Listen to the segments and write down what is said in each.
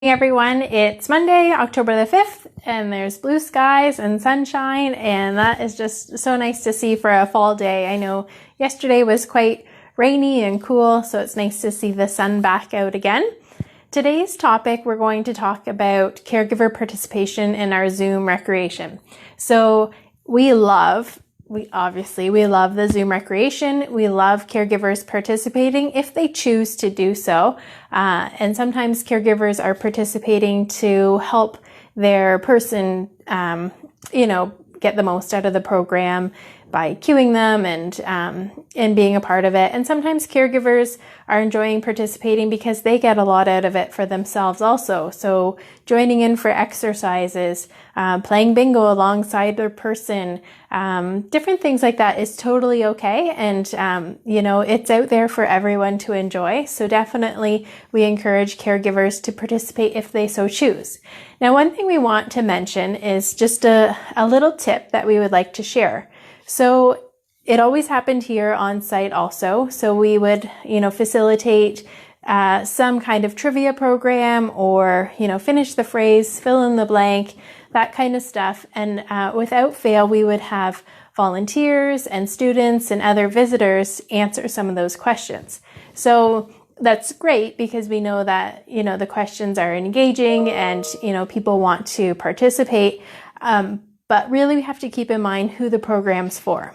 Hey everyone, it's Monday, October the 5th, and there's blue skies and sunshine, and that is just so nice to see for a fall day. I know yesterday was quite rainy and cool, so it's nice to see the sun back out again. Today's topic, we're going to talk about caregiver participation in our Zoom recreation. So we love the Zoom recreation. We love caregivers participating if they choose to do so. And sometimes caregivers are participating to help their person, get the most out of the program by cueing them and being a part of it. And sometimes caregivers are enjoying participating because they get a lot out of it for themselves also. So joining in for exercises, playing bingo alongside their person, different things like that is totally okay. And, it's out there for everyone to enjoy. So definitely we encourage caregivers to participate if they so choose. Now, one thing we want to mention is just a little tip that we would like to share. So it always happened here on site also. So we would, facilitate some kind of trivia program or, finish the phrase, fill in the blank, that kind of stuff. And without fail, we would have volunteers and students and other visitors answer some of those questions. So that's great because we know that, the questions are engaging and, people want to participate. But really we have to keep in mind who the program's for.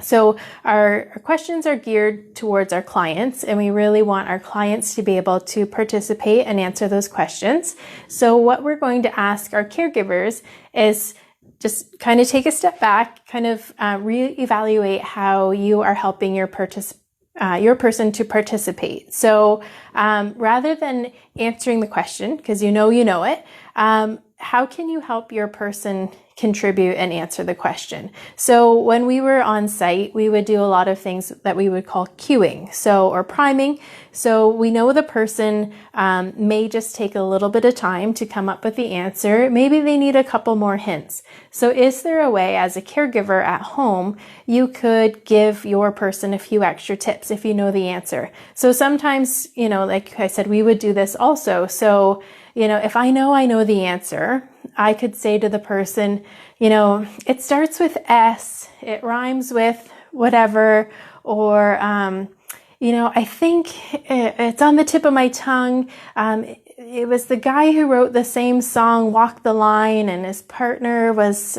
So our questions are geared towards our clients, and we really want our clients to be able to participate and answer those questions. So what we're going to ask our caregivers is just kind of take a step back, kind of reevaluate how you are helping your person to participate. So rather than answering the question, because you know it, how can you help your person contribute and answer the question? So when we were on site, we would do a lot of things that we would call cueing, or priming. So we know the person may just take a little bit of time to come up with the answer. Maybe they need a couple more hints. So is there a way as a caregiver at home, you could give your person a few extra tips if you know the answer? So sometimes, like I said, we would do this also. So if I know the answer, I could say to the person, it starts with S, it rhymes with whatever, or, I think it's on the tip of my tongue. It was the guy who wrote the same song, Walk the Line, and his partner was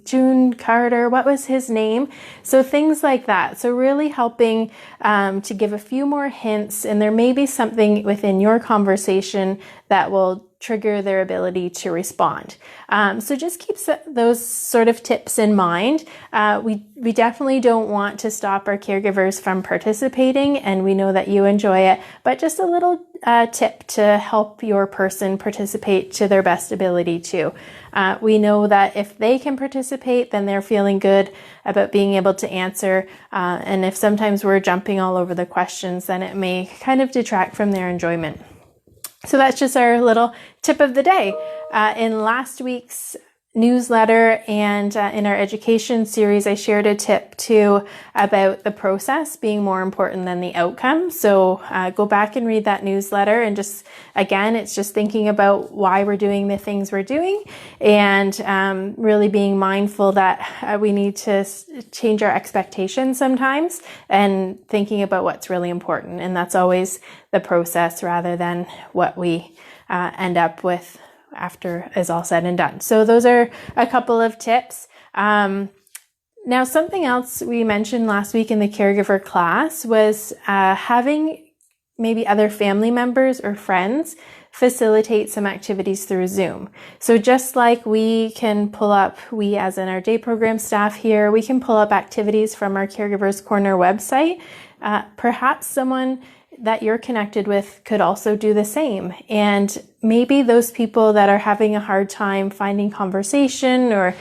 June Carter. What was his name? So things like that. So really helping to give a few more hints, and there may be something within your conversation that will trigger their ability to respond. So just keep those sort of tips in mind. We definitely don't want to stop our caregivers from participating, and we know that you enjoy it, but just a little tip to help your person participate to their best ability too. We know that if they can participate, then they're feeling good about being able to answer. And if sometimes we're jumping all over the questions, then it may kind of detract from their enjoyment. So that's just our little tip of the day. In last week's newsletter and in our education series, I shared a tip too about the process being more important than the outcome. So go back and read that newsletter, and just, again, it's just thinking about why we're doing the things we're doing, and really being mindful that we need to change our expectations sometimes, and thinking about what's really important. And that's always the process rather than what we end up with after is all said and done. So those are a couple of tips. Now, something else we mentioned last week in the caregiver class was having maybe other family members or friends facilitate some activities through Zoom. So just like we can pull up, we as in our day program staff here, we can pull up activities from our Caregivers Corner website. Perhaps someone that you're connected with could also do the same. And maybe those people that are having a hard time finding conversation, or,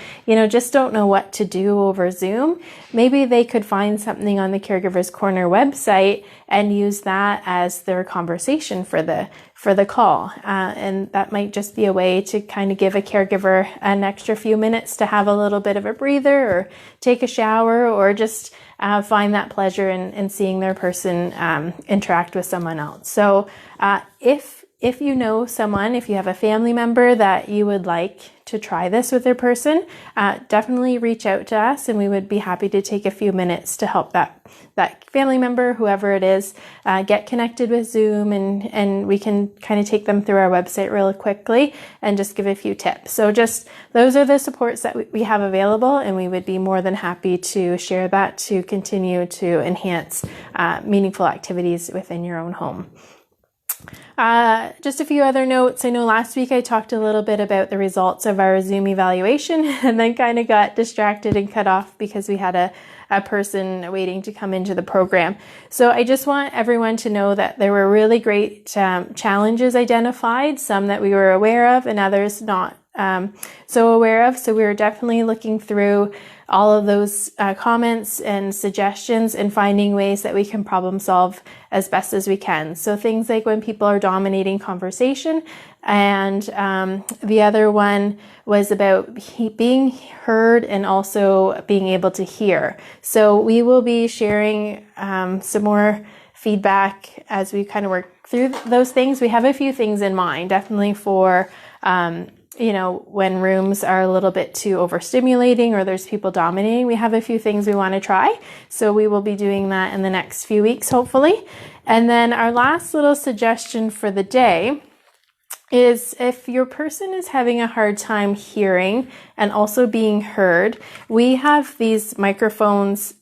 just don't know what to do over Zoom, maybe they could find something on the Caregivers Corner website and use that as their conversation for the call. And that might just be a way to kind of give a caregiver an extra few minutes to have a little bit of a breather, or take a shower, or just find that pleasure in seeing their person interact with someone else. So if if you know someone, if you have a family member that you would like to try this with their person, definitely reach out to us, and we would be happy to take a few minutes to help that family member, whoever it is, get connected with Zoom, and we can kind of take them through our website really quickly and just give a few tips. So just those are the supports that we have available, and we would be more than happy to share that to continue to enhance meaningful activities within your own home. Just a few other notes. I know last week I talked a little bit about the results of our Zoom evaluation and then kind of got distracted and cut off because we had a person waiting to come into the program. So I just want everyone to know that there were really great challenges identified, some that we were aware of and others not so aware of. So we were definitely looking through all of those comments and suggestions and finding ways that we can problem solve as best as we can. So things like when people are dominating conversation, and the other one was about being heard and also being able to hear. So we will be sharing some more feedback as we kind of work through those things. We have a few things in mind, definitely for when rooms are a little bit too overstimulating or there's people dominating, we have a few things we want to try. So we will be doing that in the next few weeks, hopefully. And then our last little suggestion for the day is if your person is having a hard time hearing and also being heard, we have these microphones,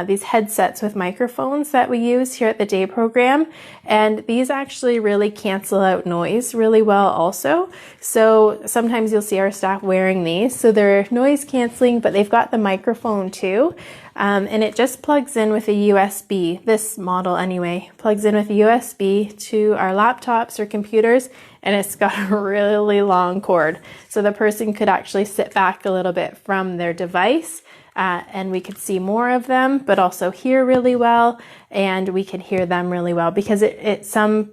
these headsets with microphones that we use here at the day program. And these actually really cancel out noise really well also. So sometimes you'll see our staff wearing these. So they're noise canceling, but they've got the microphone too. And it just plugs in with a USB, this model anyway, plugs in with a USB to our laptops or computers, and it's got a really long cord. So the person could actually sit back a little bit from their device, and we could see more of them, but also hear really well, and we can hear them really well because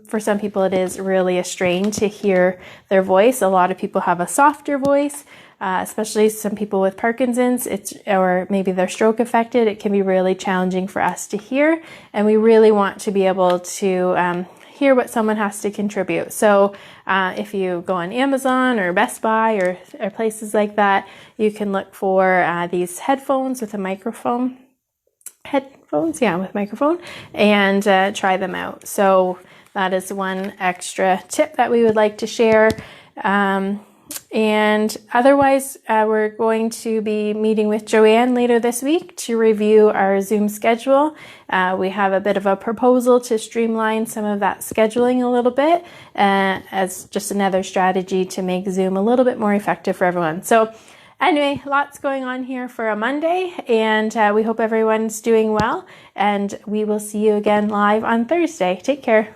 for some people it is really a strain to hear their voice. A lot of people have a softer voice. Especially some people with Parkinson's, or maybe they're stroke affected, it can be really challenging for us to hear, and we really want to be able to hear what someone has to contribute. So if you go on Amazon or Best Buy or places like that, you can look for these headphones with a microphone, with microphone, and try them out. So that is one extra tip that we would like to share. And otherwise, we're going to be meeting with Joanne later this week to review our Zoom schedule. We have a bit of a proposal to streamline some of that scheduling a little bit as just another strategy to make Zoom a little bit more effective for everyone. So anyway, lots going on here for a Monday, and we hope everyone's doing well, and we will see you again live on Thursday. Take care.